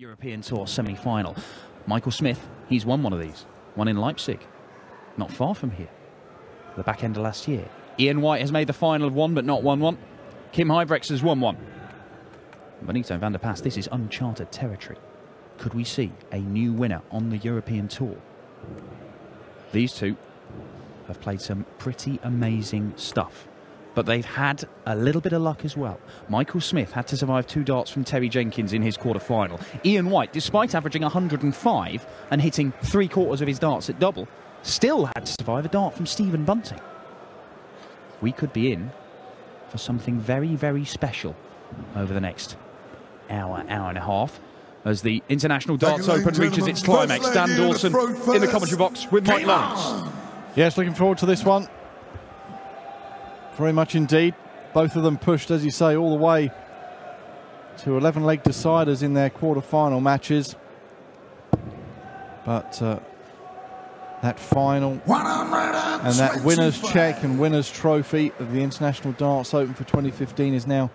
European Tour semi-final. Michael Smith, he's won one of these. One in Leipzig, not far from here. The back end of last year. Ian White has made the final of one, but not won one. Kim Huybrechts has won one. Benito van der Pas, this is uncharted territory. Could we see a new winner on the European Tour? These two have played some pretty amazing stuff, but they've had a little bit of luck as well. Michael Smith had to survive 2 darts from Terry Jenkins in his quarter-final. Ian White, despite averaging 105 and hitting 3/4 of his darts at double, still had to survive a dart from Stephen Bunting. We could be in for something very, very special over the next hour, hour and a half, as the International Darts Open reaches its climax. Dan Dawson in the commentary box with Mike Lawrence. Yes, looking forward to this one. Very much indeed. Both of them pushed, as you say, all the way to 11-leg deciders in their quarter-final matches. But that final and that winner's check and winner's trophy of the International Darts Open for 2015 is now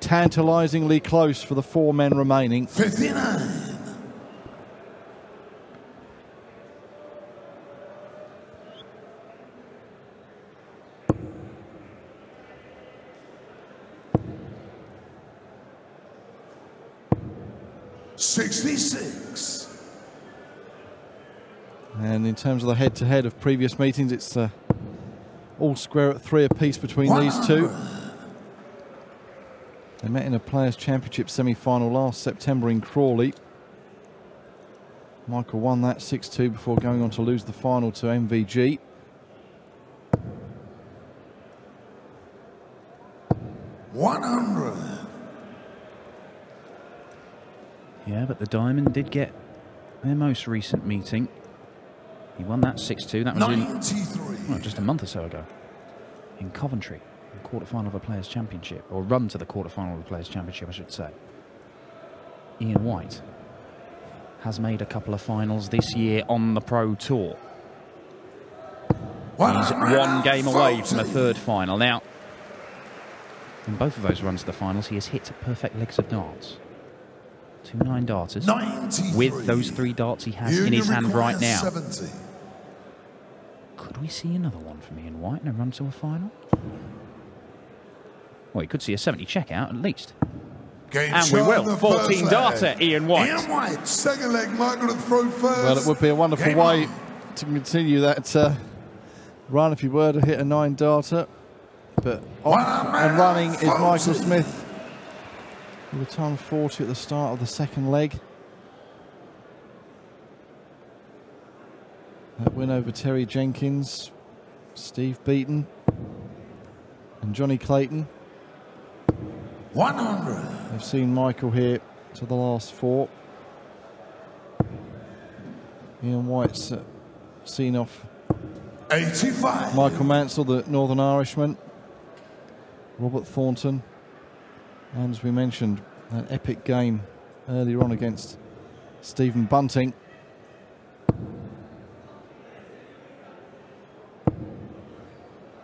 tantalisingly close for the 4 men remaining. 59. $66. And in terms of the head-to-head of previous meetings, it's all square at 3 apiece between these two. They met in a Players' Championship semi-final last September in Crawley. Michael won that 6-2 before going on to lose the final to MVG. $100. Yeah, but the Diamond did get their most recent meeting. He won that 6-2. That was in, just a month or so ago in Coventry, the quarter-final of a Players' Championship, or run to the quarter-final of a Players' Championship, I should say. Ian White has made a couple of finals this year on the Pro Tour. He's 1 game away from a 3rd final. Now, in both of those runs to the finals, he has hit perfect legs of darts. 2 9-darters with those 3 darts he has in his hand right now. 70. Could we see another one from Ian White in a run to a final? Well, you could see a 70 checkout at least. And we will. 14-darter Ian White. Ian White, 2nd leg, Michael to throw first. Well, it would be a wonderful way to continue that run if you were to hit a 9-darter. But off and running is Michael Smith with a time of 40 at the start of the 2nd leg. That win over Terry Jenkins, Steve Beaton and Johnny Clayton. 100. They've seen Michael here to the last 4. Ian White's seen off 85. Michael Mansell, the Northern Irishman, Robert Thornton, and as we mentioned, that epic game earlier on against Stephen Bunting.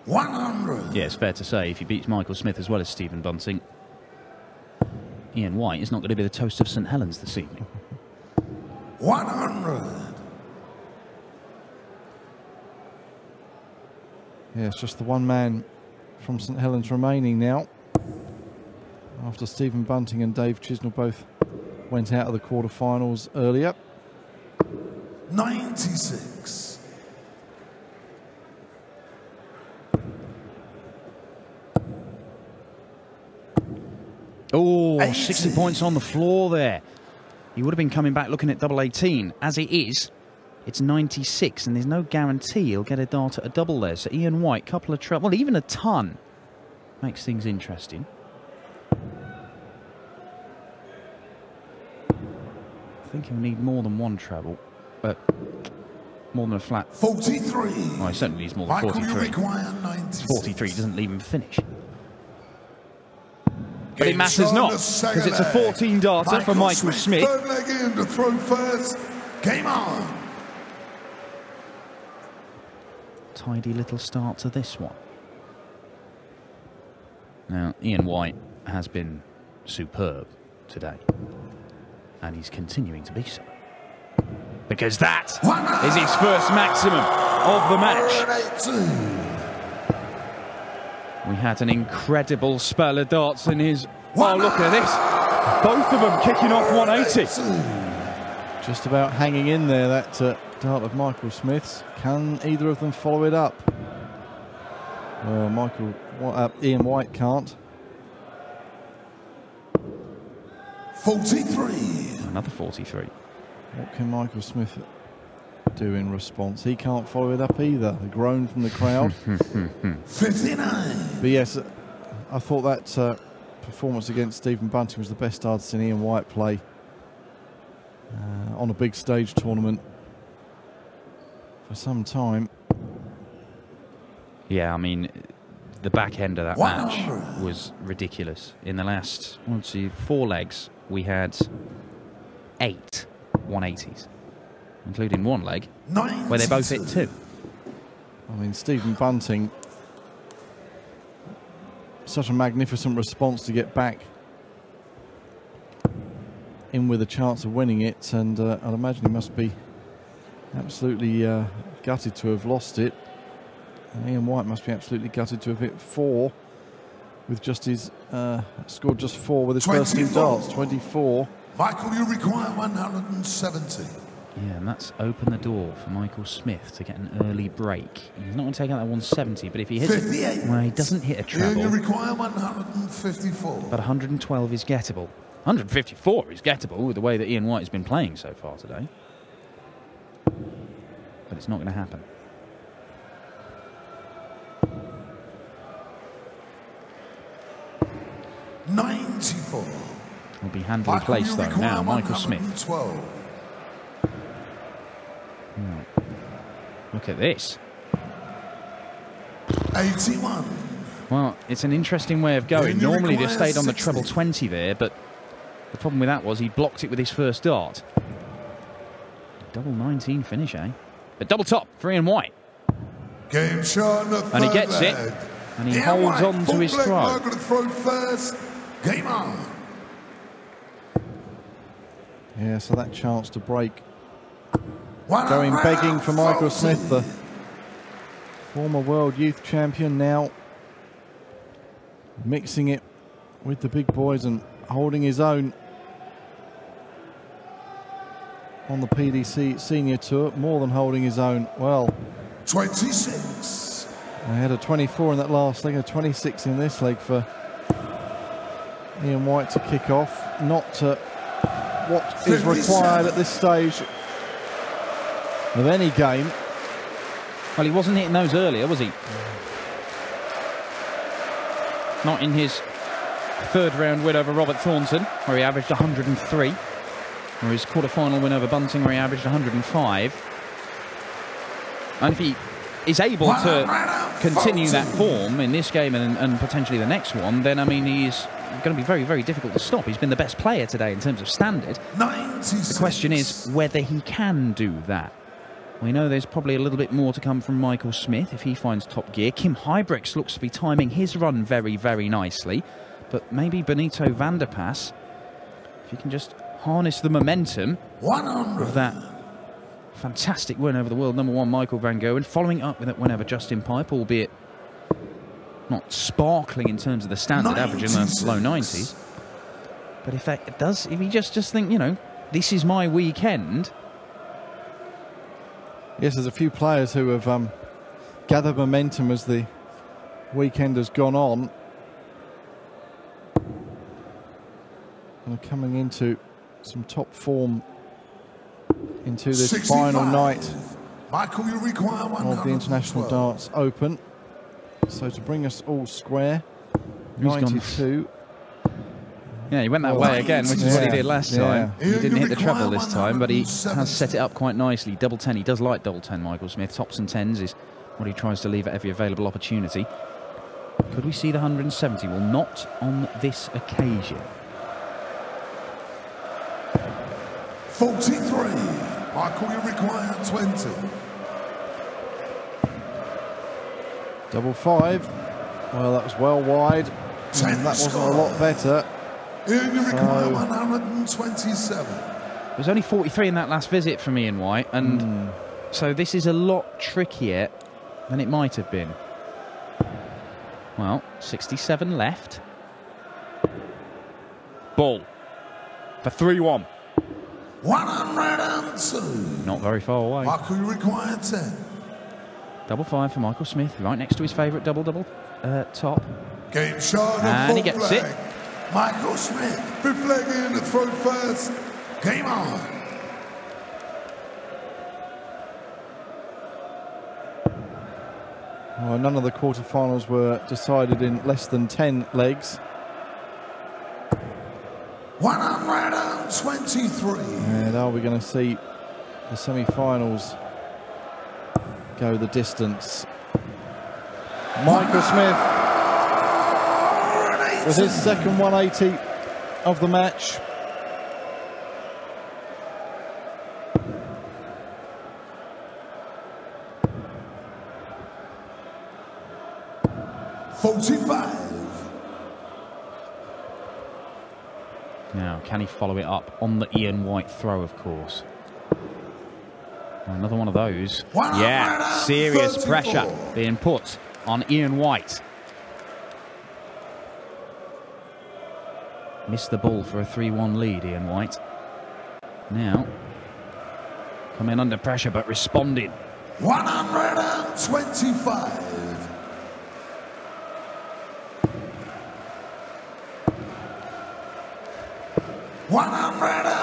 $100. Yeah, it's fair to say if he beats Michael Smith as well as Stephen Bunting, Ian White is not going to be the toast of St Helens this evening. 100. Yeah, it's just the 1 man from St Helens remaining now, after Stephen Bunting and Dave Chisnell both went out of the quarterfinals earlier. 96. Oh, 80. 60 points on the floor there. He would have been coming back looking at double 18. As it is, it's 96, and there's no guarantee he'll get a dart at a double there. So Ian White, couple of well, even a ton, makes things interesting. I think he'll need more than 1 treble, but more than a flat 43. Well, he certainly needs more than 43. 43 doesn't leave him finish. But it matters not, because it's a 14-darter for Michael Smith. 3rd leg in to throw first. Game on. Tidy little start to this one. Now, Ian White has been superb today. And he's continuing to be so. Because that is his first maximum of the match. We had an incredible spell of darts in his... Oh, look at this. Both of them kicking off 180. Just about hanging in there, that dart of Michael Smith's. Can either of them follow it up? Ian White can't. 43. Another 43. What can Michael Smith do in response? He can't follow it up either. A groan from the crowd. 59. But yes, I thought that performance against Stephen Bunting was the best I'd seen Ian White play on a big stage tournament for some time. Yeah, I mean, the back end of that match was ridiculous. In the last, 4 legs, we had 8 180s, including one leg where they both hit 2. I mean, Stephen Bunting, such a magnificent response to get back in with a chance of winning it, and I'd imagine he must be absolutely gutted to have lost it. And Ian White must be absolutely gutted to have hit 4 with just his scored just 4 with his 24. first 2 darts. 24. Michael, you require 170. Yeah, and that's opened the door for Michael Smith to get an early break. He's not going to take out that 170, but if he hits it, well, he doesn't hit a treble. You require 154. But 112 is gettable. 154 is gettable with the way that Ian White has been playing so far today. But it's not going to happen. $94. Will be handily placed though now, Michael Smith. Look at this. 81. Well, it's an interesting way of going. Normally they've stayed on the treble 20 there, but the problem with that was he blocked it with his first dart. Double 19 finish, eh? A double top for Ian White. Game shot And he gets it. And he holds on to his throw. Throw first. Game on. Yeah, so that chance to break going begging for Michael Smith, the former world youth champion, now mixing it with the big boys and holding his own on the PDC Senior Tour, more than holding his own. Well, 26. I had a 24 in that last leg, a 26 in this leg for Ian White to kick off. Not what is required at this stage of any game. Well, he wasn't hitting those earlier, was he? Not in his 3rd round win over Robert Thornton, where he averaged 103. Or his quarter-final win over Bunting, where he averaged 105. And if he is able to continue that form in this game and potentially the next one, then, I mean, he's going to be very, very difficult to stop. He's been the best player today in terms of standard. 96. The question is whether he can do that. We know there's probably a little bit more to come from Michael Smith if he finds top gear. Kim Huybrechts looks to be timing his run very, very nicely. But maybe Benito van der Pas, if he can just harness the momentum 100. of that fantastic win over the world #1 Michael van Gerwen, following up with that win over Justin Pipe, albeit not sparkling in terms of the standard average in the low 90s. But if that does, if he just think, you know, this is my weekend. Yes, there's a few players who have gathered momentum as the weekend has gone on. And are coming into some top form into this 65. final night Michael, you require of the International Darts Open. So to bring us all square, Who's gone? 92. Yeah, he went that way again, which is what he did last time. He didn't hit the treble this time, but he has set it up quite nicely. Double 10, he does like double 10, Michael Smith. Tops and 10s is what he tries to leave at every available opportunity. Could we see the 170? Well, not on this occasion. 43. Michael, you require 20. Double 5. Well, that was well wide. That wasn't a lot better. Ian, you require 127. There was only 43 in that last visit from Ian White, and so this is a lot trickier than it might have been. Well, 67 left. Ball for 3-1. 102. Not very far away. Michael, you require 10. Double 5 for Michael Smith, right next to his favourite double top. Game shot And he full gets flag. it. Michael Smith, fifth leg in the throw first. Game on. Well, none of the quarterfinals were decided in less than 10 legs. 123. And are we going to see the semi-finals go the distance? Michael Smith with his second 180 of the match. Now, can he follow it up on the Ian White throw, of course? Another one of those. Yeah, serious pressure being put on Ian White. Missed the ball for a 3-1 lead, Ian White. Now, coming under pressure, but responding. 125.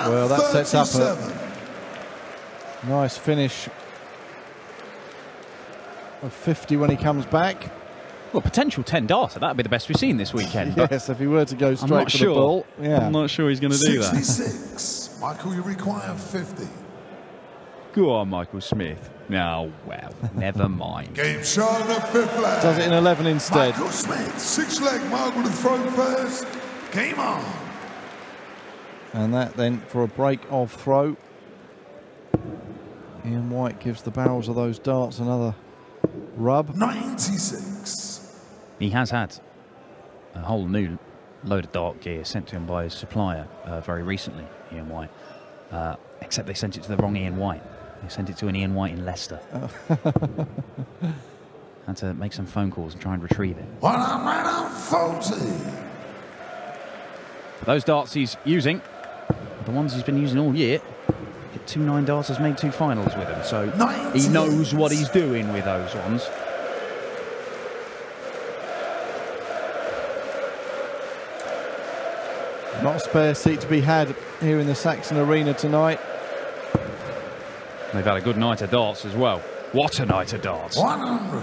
Well, that sets up a nice finish of 50 when he comes back. Well, potential 10 darter. That would be the best we've seen this weekend. Yes, if he were to go I'm straight not for sure. the ball. Yeah. I'm not sure he's going to do that. 66. Michael, you require 50. Go on, Michael Smith. No, well, never mind. Game shot of fifth leg. Does it in 11 instead. Michael Smith, sixth leg, Michael to throw first. Game on. And that then for a break of throw. Ian White gives the barrels of those darts another rub. 96. He has had a whole new load of dart gear sent to him by his supplier very recently, Ian White. Except they sent it to the wrong Ian White. They sent it to an Ian White in Leicester. Had to make some phone calls and try and retrieve it. 140. Those darts he's using, the ones he's been using all year, hit 2 9 darters, made 2 finals with them, so he knows what he's doing with those ones. Not a spare seat to be had here in the Saxon Arena tonight. They've had a good night of darts as well. What a night of darts. 100.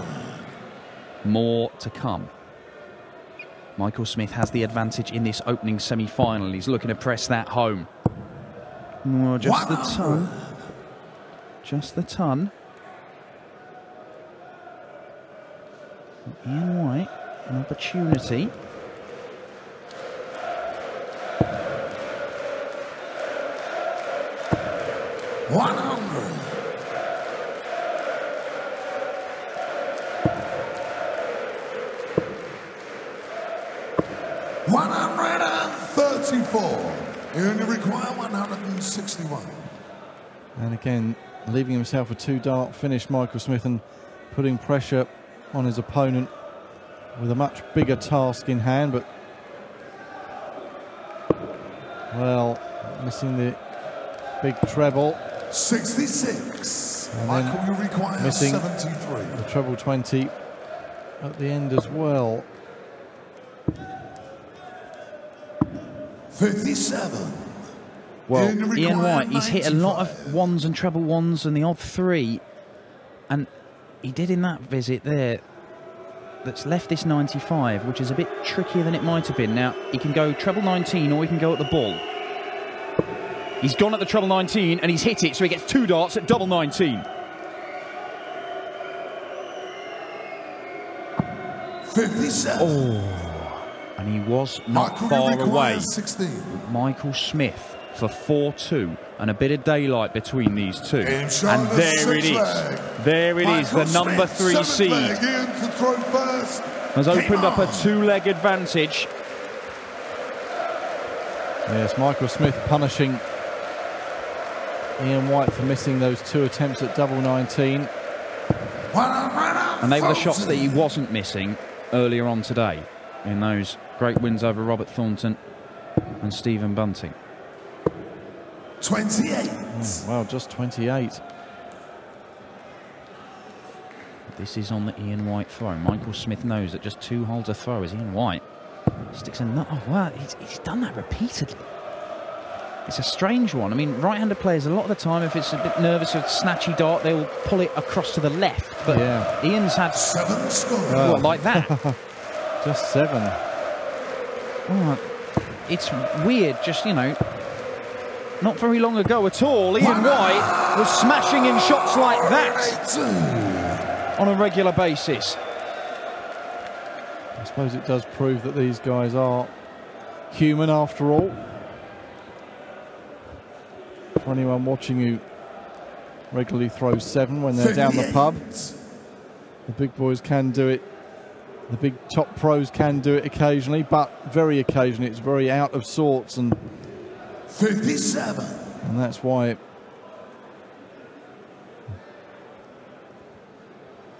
More to come. Michael Smith has the advantage in this opening semi-final. He's looking to press that home. Well, just the ton. Just the ton. Ian White, an opportunity. You only require 161. And again, leaving himself a 2-dart finish, Michael Smith, and putting pressure on his opponent with a much bigger task in hand, but well, missing the big treble. 66. And Michael, you require missing 73. The treble 20 at the end as well. 57. Well, Ian White, he's hit a lot of ones and treble ones and the odd 3, and he did in that visit there. That's left this 95, which is a bit trickier than it might have been. Now, he can go treble 19 or he can go at the ball. He's gone at the treble 19 and he's hit it, so he gets 2 darts at double 19. 57. Oh, and he was not far away. 16. Michael Smith for 4-2 and a bit of daylight between these two. And the there it is. leg. There it is, the Michael number Smith, 3 seed. leg in to throw first. Has opened up a on. 2-leg advantage. Yes, Michael Smith punishing Ian White for missing those 2 attempts at double 19. And they were the shots that he wasn't missing earlier on today in those great wins over Robert Thornton and Stephen Bunting. 28. Oh, well, just 28. This is on the Ian White throw. Michael Smith knows that just 2 holes a throw as Ian White sticks a nut. Oh, wow, he's done that repeatedly. It's a strange one. I mean, right-handed players, a lot of the time, if it's a bit nervous or snatchy dart, they'll pull it across to the left. But yeah. Ian's had 7 scores. What, like that? Just 7. Oh, it's weird, just, you know, not very long ago at all, Ian White was smashing in shots like that on a regular basis. I suppose it does prove that these guys are human after all. For anyone watching who regularly throws 7 when they're down the pub, the big boys can do it. The big top pros can do it occasionally, but very occasionally. It's very out of sorts, and 57. And that's why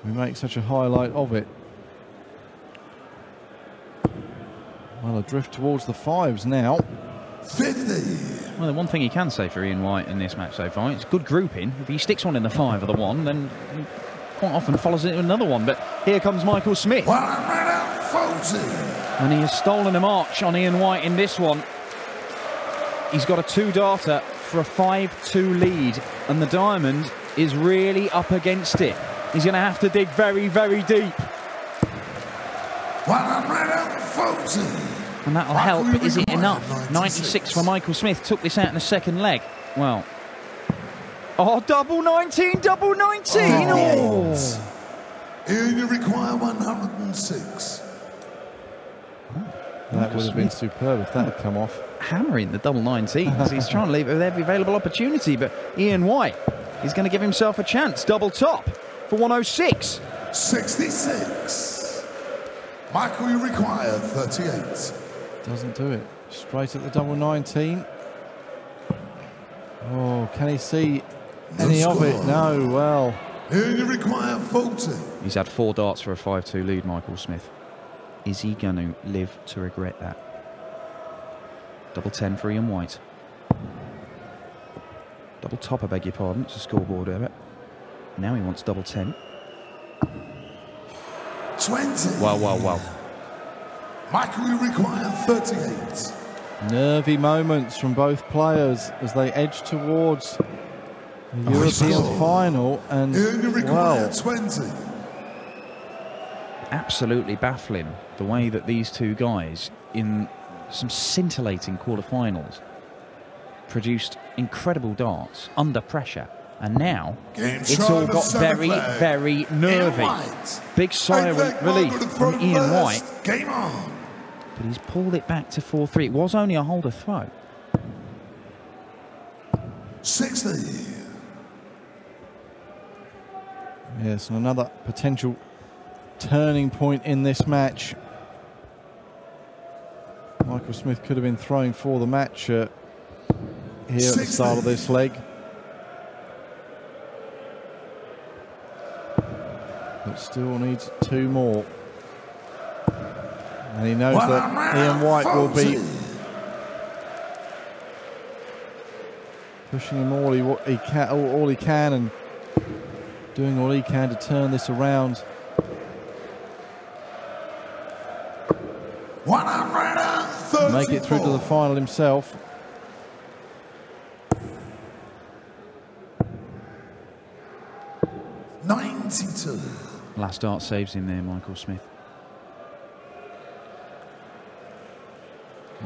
we make such a highlight of it. Well, a drift towards the 5s now. 50. Well, the one thing you can say for Ian White in this match so far, it's good grouping. If he sticks one in the 5 or the 1, then he quite often follows it with another one. But here comes Michael Smith. And he has stolen a march on Ian White in this one. He's got a 2-darter for a 5-2 lead, and the diamond is really up against it. He's going to have to dig very, very deep. 140. And that'll help, but is it enough? 96 for Michael Smith, took this out in the second leg. Well, oh, double 19, double 19! Oh. Here you require 106. That would have been superb if that had come off. Hammering the double 19s. He's trying to leave it with every available opportunity, but Ian White is going to give himself a chance. Double top for 106. 66. Michael, you require 38. Doesn't do it. Straight at the double 19. Oh, can he see any of it? No, well. Here you require 40. He's had 4 darts for a 5-2 lead, Michael Smith. Is he going to live to regret that? Double 10 for Ian White. Double top, I beg your pardon. It's a scoreboard error. Now he wants double 10. 20. Well. Michael, you require 38. Nervy moments from both players as they edge towards the European final. And, you require well, 20. Absolutely baffling the way that these two guys in some scintillating quarterfinals produced incredible darts under pressure, and now it's all got very, very nervy. Big sigh of relief from Ian White. Game on. But he's pulled it back to 4-3. It was only a holder throw. 60. Yes, and another potential turning point in this match. Michael Smith could have been throwing for the match here at the start of this leg. But still needs 2 more. And he knows that Ian White will be pushing him all he can and doing all he can to turn this around. 134. Make it through to the final himself. $92. Last dart saves him there, Michael Smith.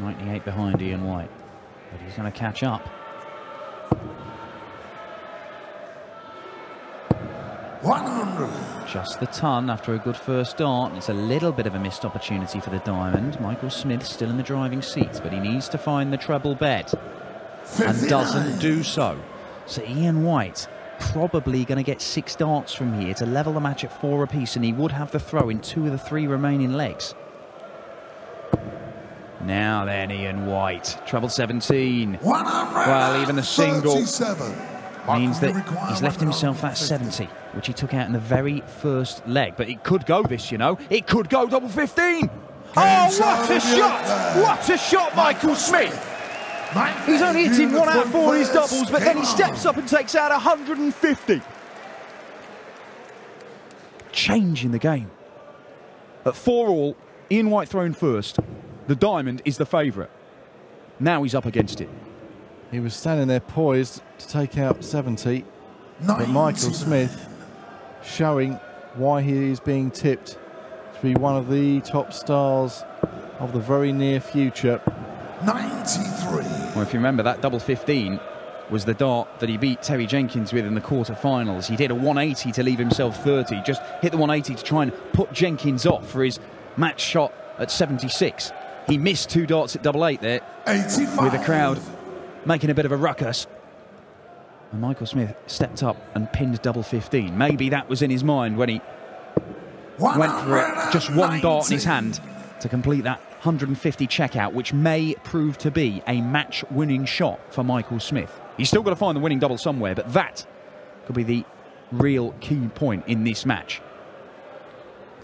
98 behind Ian White, but he's going to catch up. 100. Just the ton after a good first dart. It's a little bit of a missed opportunity for the diamond. Michael Smith still in the driving seat, but he needs to find the treble bed 59. and doesn't do so. So Ian White probably going to get 6 darts from here to level the match at 4 apiece, and he would have the throw in 2 of the 3 remaining legs. Now then, Ian White, treble 17. Well, even the single means that he's left himself that 70, which he took out in the very first leg. But it could go this, you know. It could go double 15. Oh, what a shot! What a shot, Michael Smith! He's only hitting 1 out of 4 of his doubles, but then he steps up and takes out 150. Changing the game. At 4-all, Ian White thrown first. The diamond is the favourite. Now he's up against it. He was standing there poised to take out 70, but Michael Smith showing why he is being tipped to be one of the top stars of the very near future. 93. Well, if you remember, that double 15 was the dart that he beat Terry Jenkins with in the quarterfinals. He did a 180 to leave himself 30, just hit the 180 to try and put Jenkins off for his match shot at 76. He missed 2 darts at double 8 there, 85. with the crowd making a bit of a ruckus. And Michael Smith stepped up and pinned double 15. Maybe that was in his mind when he went for it, just 1 dart in his hand to complete that 150 checkout, which may prove to be a match-winning shot for Michael Smith. He's still got to find the winning double somewhere, but that could be the real key point in this match.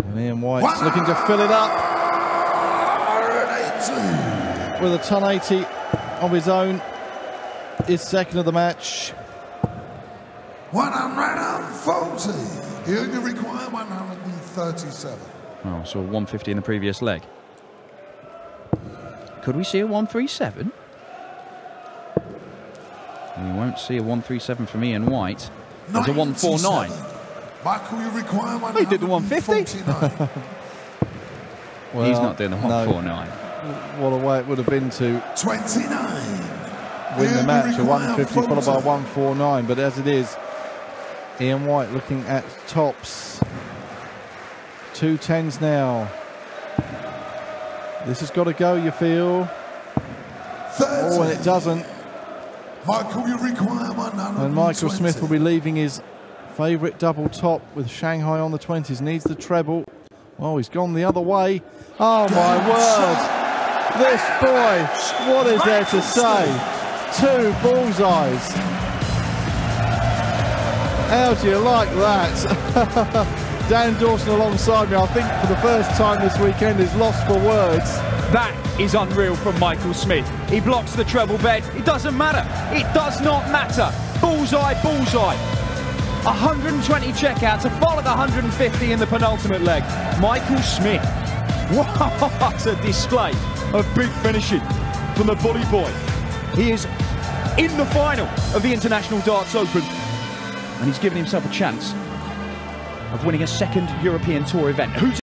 And Ian White's looking to fill it up with a 1080 of his own. His second of the match. 140. He only required 137. Oh, so 150 in the previous leg. Could we see a 137? We won't see a 137 from Ian White. There's a 149. Michael, you require 149. He did the 150. Well, he's not doing the 149. No. What a way it would have been to 29. win the match, a 150 followed by a 149, but as it is, Ian White looking at tops. 2 10s now. This has got to go, you feel. 30. Oh, and it doesn't. Michael, you require 120. And Michael Smith will be leaving his favourite double top with Shanghai on the 20s. Needs the treble. Oh, he's gone the other way. Oh, my word. This boy, what is there to say? 2 bullseyes. How do you like that? Dan Dawson alongside me, I think for the first time this weekend, is lost for words. That is unreal from Michael Smith. He blocks the treble bed. It doesn't matter. It does not matter. Bullseye, bullseye. 120 checkout to follow the 150 in the penultimate leg. Michael Smith. What a display of big finishing from the bully boy. He is in the final of the International Darts Open, and he's given himself a chance of winning a second European Tour event. Who's